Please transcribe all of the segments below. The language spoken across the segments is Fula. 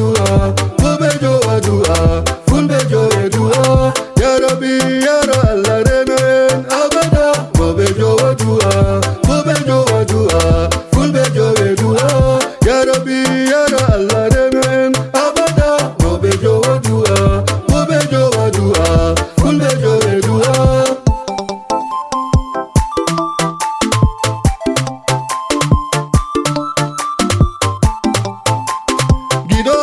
dua, gobe jo dua, fulbe jo dua. Ya Rabbi ya Allah renaen abada, gobe jo dua, gobe jo dua, fulbe jo dua. Ya Rabbi ya Allah renaen abada, gobe jo dua, gobe jo dua, fulbe jo dua. Gido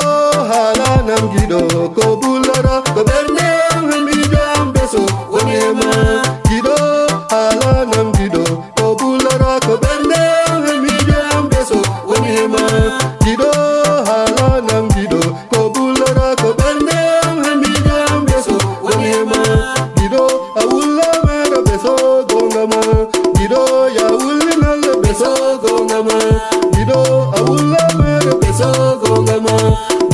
halanam gido ko bulara ko berne mi jam beso onema. Gido halanam gido ko bulara ko berne mi jam beso onema. Gido halanam gido ko bulara ko berne mi jam beso onema. Gido awulla mera beso gongama. Gido ya wulina beso gongama. Gido awulla mera beso gongama.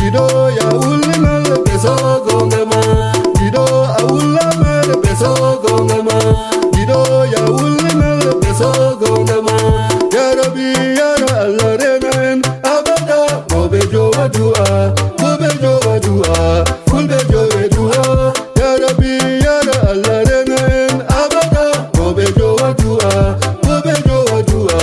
Gido ya ulina beso gongama. Gido awulla mere beso gongama. Gido ya ulina beso gongama. Ya Rabbi ya Allah renaen abada, gobe jo dua, gobe jo dua, fulbe jo dua. Ya Rabbi ya Allah renaen abada, gobe jo dua, gobe jo dua,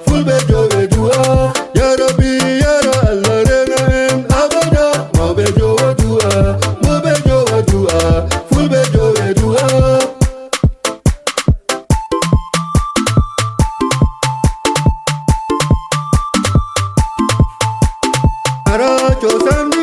fulbe jo dua. Ya Rabbi ya Allah renaen abada, gobe jo dua, gobe jo dua, fulbe jo dua. Ara cho sandu